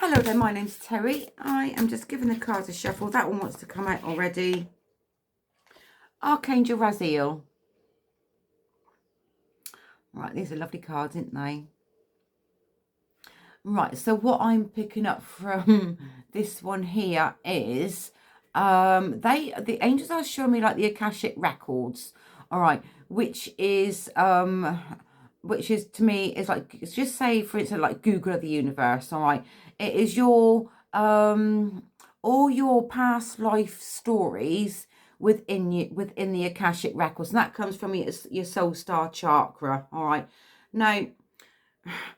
Hello there, my name's Terry. I am just giving the cards a shuffle. That one wants to come out already. Archangel Raziel. Right, these are lovely cards, aren't they? Right, so what I'm picking up from this one here is the angels are showing me like the Akashic records, all right, which is to me is like, just say for instance like Google of the universe, all right. It is your all your past life stories within the Akashic records, and that comes from your soul star chakra, all right. Now,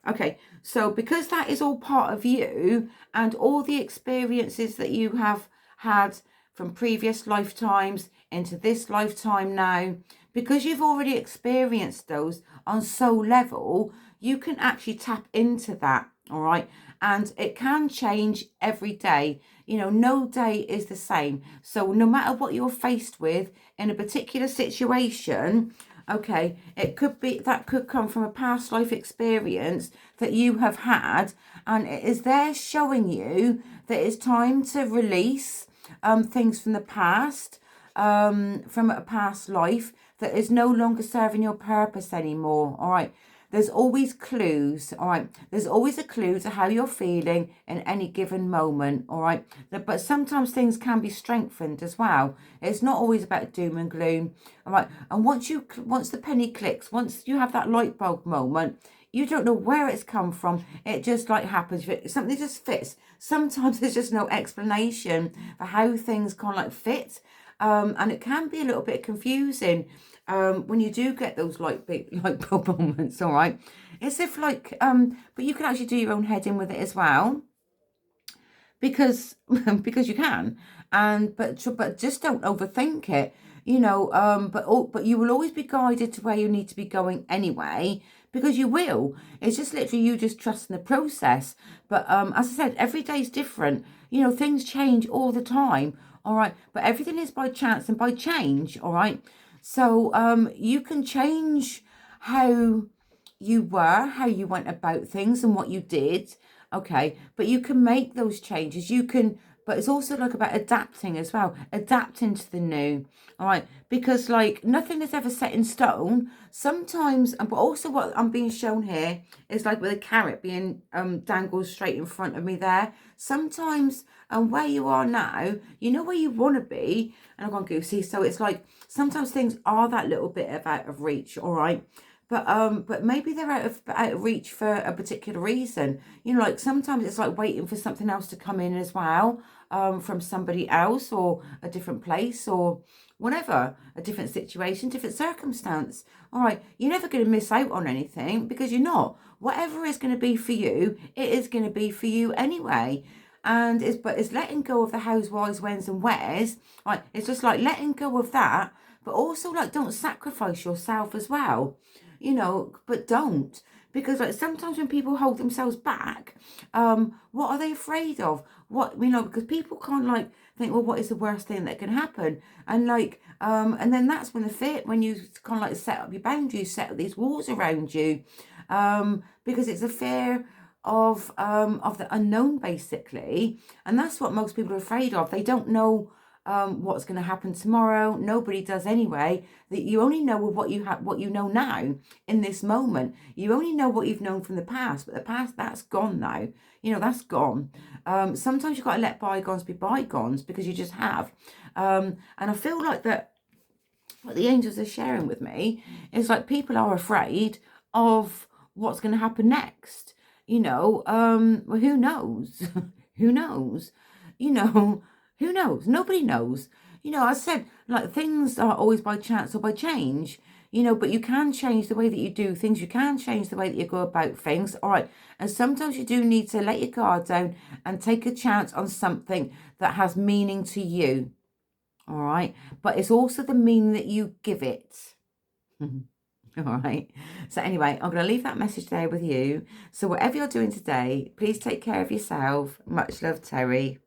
okay, so because that is all part of you and all the experiences that you have had from previous lifetimes into this lifetime now, because you've already experienced those on soul level, you can actually tap into that, all right? And it can change every day. You know, no day is the same. So no matter what you're faced with in a particular situation, okay, it could be that could come from a past life experience that you have had, and it is there showing you that it's time to release things from the past, from a past life that is no longer serving your purpose anymore. All right. There's always clues, all right? There's always a clue to how you're feeling in any given moment, all right? But sometimes things can be strengthened as well. It's not always about doom and gloom, all right? And once the penny clicks, once you have that light bulb moment, you don't know where it's come from. It just like happens. Something just fits. Sometimes there's just no explanation for how things kind of like fit. And it can be a little bit confusing when you do get those light bulb moments, all right? It's if like, but you can actually do your own head in with it as well, because because you can, but just don't overthink it, you know. But you will always be guided to where you need to be going anyway, because you will. It's just literally you just trusting the process. But as I said, every day is different. You know, things change all the time. All right, but everything is by chance and by change, all right? So you can change how you were, how you went about things and what you did, okay? But you can make those changes. You can, but it's also like about adapting as well, adapting to the new, all right? Because like nothing is ever set in stone. Sometimes, but also what I'm being shown here is like with a carrot being dangled straight in front of me there. Sometimes, and where you are now, you know where you want to be, and I'm going goosey. So it's like sometimes things are that little bit out of reach, all right? But maybe they're out of reach for a particular reason. You know, like sometimes it's like waiting for something else to come in as well, from somebody else or a different place or whatever, a different situation, different circumstance. All right, you're never going to miss out on anything because you're not. Whatever is going to be for you, it is going to be for you anyway. And it's letting go of the hows, whys, whens and wheres. Right, it's just like letting go of that, but also like don't sacrifice yourself as well. You know, but don't, because like sometimes when people hold themselves back, what are they afraid of? What, you know, because people can't like think, well, what is the worst thing that can happen? And like, and then that's when when you kind of like set up your boundaries, set up these walls around you, because it's a fear of the unknown basically, and that's what most people are afraid of. They don't know what's going to happen tomorrow. Nobody does anyway. That you only know what you know now in this moment. You only know what you've known from the past, but the past, that's gone now. You know, that's gone. Sometimes you've got to let bygones be bygones, because you just have. And I feel like that what the angels are sharing with me is like people are afraid of what's going to happen next. You know, well, who knows? Who knows? You know, who knows? Nobody knows. You know, I said, like, things are always by chance or by change, you know, but you can change the way that you do things. You can change the way that you go about things. All right. And sometimes you do need to let your guard down and take a chance on something that has meaning to you. All right. But it's also the meaning that you give it. All right. So anyway, I'm going to leave that message there with you. So whatever you're doing today, please take care of yourself. Much love, Terry.